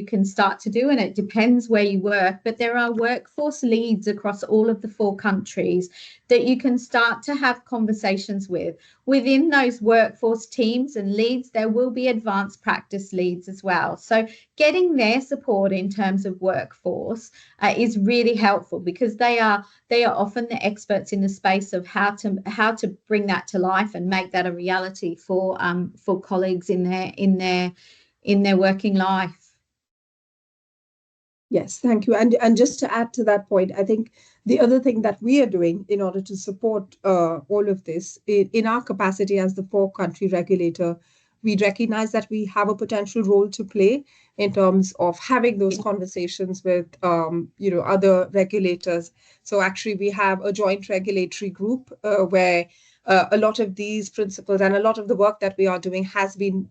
can start to do, and it depends where you work, but there are workforce leads across all of the 4 countries that you can start to have conversations with. Within those workforce teams and leads, there will be advanced practice leads as well. So getting their support in terms of workforce is really helpful because they are often the experts in the space of how to bring that to life and make that a reality for colleagues in their working life. Yes, thank you. And just to add to that point, I think the other thing that we are doing in order to support all of this in our capacity as the 4 country regulator, we recognize that we have a potential role to play in terms of having those conversations with other regulators. So actually, we have a joint regulatory group where a lot of these principles and a lot of the work that we are doing has been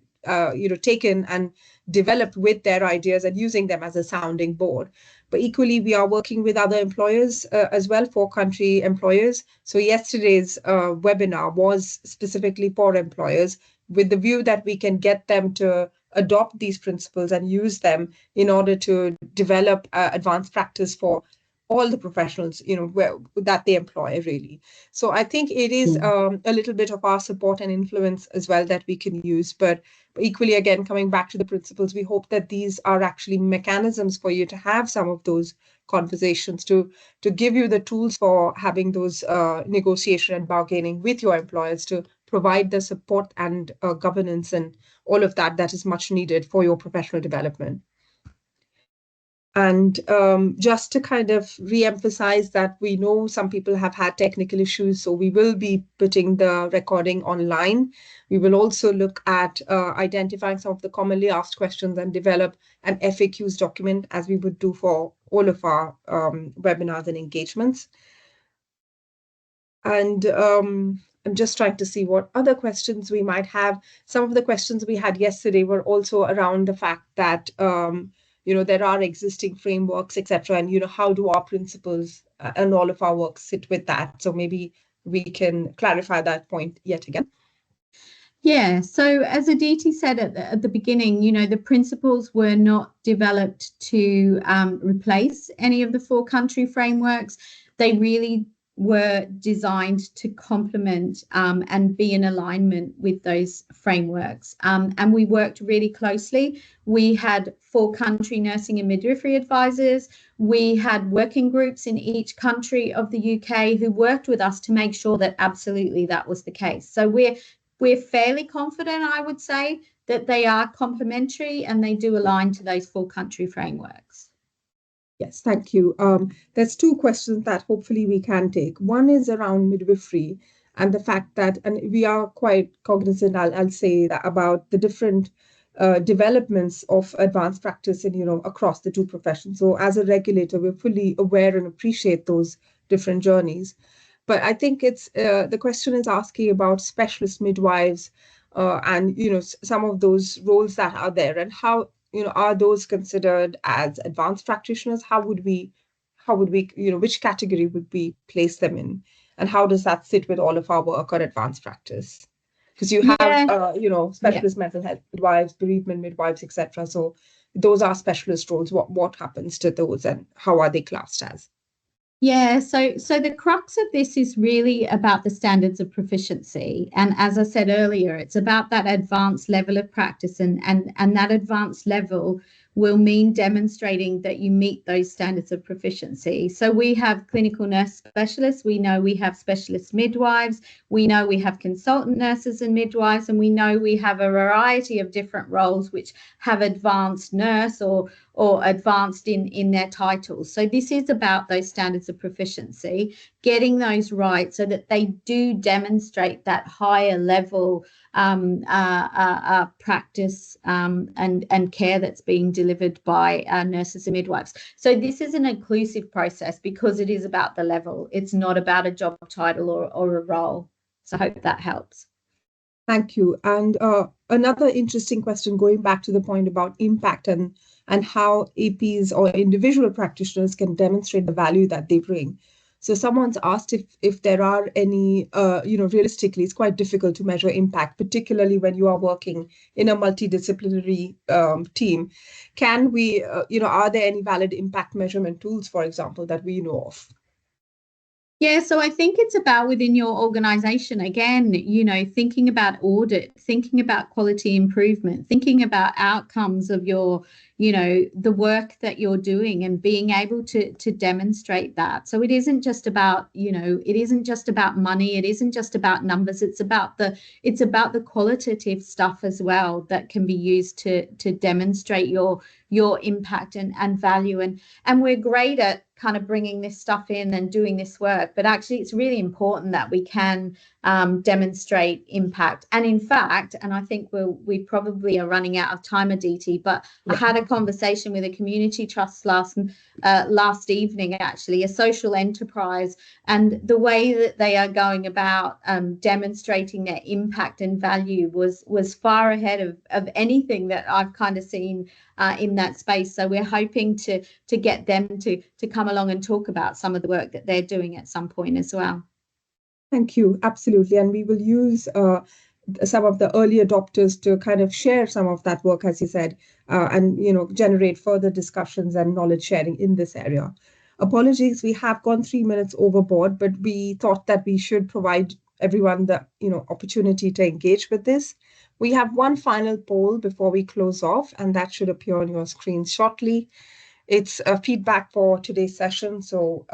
taken and developed with their ideas and using them as a sounding board. But equally, we are working with other employers as well, 4 country employers. So yesterday's webinar was specifically for employers with the view that we can get them to adopt these principles and use them in order to develop advanced practice for all the professionals, that they employ really. So I think it is a little bit of our support and influence as well that we can use. But equally, again, coming back to the principles, we hope that these are actually mechanisms for you to have some of those conversations, to give you the tools for having those negotiation and bargaining with your employers, to provide the support and governance and all of that is much needed for your professional development. And just to kind of re-emphasize that we know some people have had technical issues, so we will be putting the recording online. We will also look at identifying some of the commonly asked questions and develop an FAQs document as we would do for all of our webinars and engagements. And I'm just trying to see what other questions we might have. Some of the questions we had yesterday were also around the fact that there are existing frameworks, etc., and how do our principles and all of our work sit with that? So maybe we can clarify that point yet again. Yeah, so as Aditi said at the beginning, the principles were not developed to replace any of the 4 country frameworks. They really were designed to complement and be in alignment with those frameworks. And we worked really closely. We had 4 country nursing and midwifery advisors. We had working groups in each country of the UK who worked with us to make sure that absolutely that was the case. So we're fairly confident, I would say, that they are complementary and they do align to those 4 country frameworks. Yes, thank you. There's 2 questions that hopefully we can take. One is around midwifery and the fact that, and we are quite cognizant, I'll say, that about the different developments of advanced practice across the 2 professions. So as a regulator, we're fully aware and appreciate those different journeys. But I think it's the question is asking about specialist midwives and some of those roles that are there, and how are those considered as advanced practitioners? How would we which category would we place them in, and how does that sit with all of our work on advanced practice? Because you have specialist mental health midwives, bereavement midwives, etc. So those are specialist roles. What happens to those, and how are they classed as? Yeah, so the crux of this is really about the standards of proficiency. And as I said earlier, it's about that advanced level of practice, and that advanced level will mean demonstrating that you meet those standards of proficiency. So we have clinical nurse specialists, we know we have specialist midwives, we know we have consultant nurses and midwives, and we know we have a variety of different roles which have advanced nurse or advanced in their titles. So this is about those standards of proficiency, getting those right so that they do demonstrate that higher level practice and care that's being delivered by nurses and midwives. So this is an inclusive process because it is about the level. It's not about a job title or a role. So I hope that helps. Thank you. And another interesting question, going back to the point about impact and how APs or individual practitioners can demonstrate the value that they bring. So someone's asked if there are any, realistically, it's quite difficult to measure impact, particularly when you are working in a multidisciplinary team. Can we, are there any valid impact measurement tools, for example, that we know of? Yeah, so I think it's about within your organization, again, thinking about audit, thinking about quality improvement, thinking about outcomes of your, the work that you're doing and being able to demonstrate that. So it isn't just about, it isn't just about money, it isn't just about numbers, it's about the qualitative stuff as well that can be used to demonstrate your impact and value. And we're great at kind of bringing this stuff in and doing this work, but actually it's really important that we can demonstrate impact. And in fact, and I think we probably are running out of time, Aditi, but I had a conversation with a community trust last evening, actually, a social enterprise, and the way that they are going about demonstrating their impact and value was far ahead of anything that I've kind of seen in that space. So we're hoping to get them to come along and talk about some of the work that they're doing at some point as well. Thank you. Absolutely. And we will use some of the early adopters to kind of share some of that work, as you said, and generate further discussions and knowledge sharing in this area. Apologies, we have gone 3 minutes overboard, but we thought that we should provide everyone the opportunity to engage with this. We have one final poll before we close off, and that should appear on your screen shortly. It's a feedback for today's session, so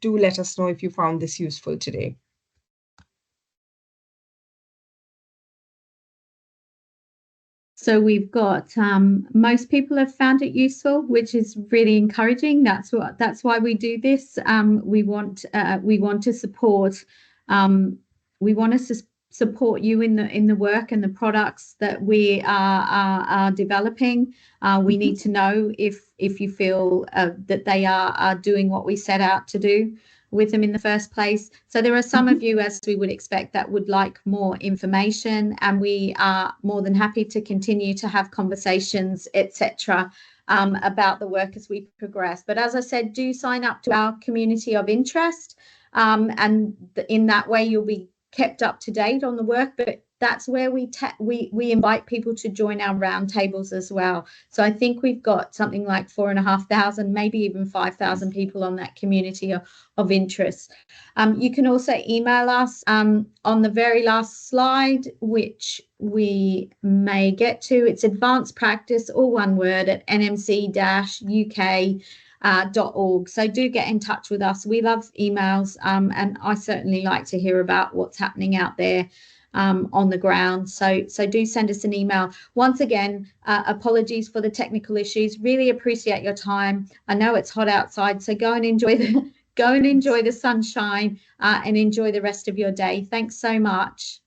do let us know if you found this useful today. So we've got most people have found it useful, which is really encouraging. That's why we do this. We want to support support you in the work and the products that we are developing. We need to know if you feel that they are doing what we set out to do with them in the first place. So there are some of you, as we would expect, that would like more information, and we are more than happy to continue to have conversations, etc., about the work as we progress. But as I said, do sign up to our community of interest, and in that way you'll be kept up to date on the work. But that's where we invite people to join our roundtables as well. So I think we've got something like 4,500, maybe even 5,000 people on that community of interest. You can also email us on the very last slide, which we may get to. It's advanced practice, all one word, at nmc-uk.org. So do get in touch with us. We love emails, and I certainly like to hear about what's happening out there on the ground. So do send us an email. Once again, apologies for the technical issues. Really appreciate your time. I know it's hot outside, so go and enjoy the sunshine and enjoy the rest of your day. Thanks so much.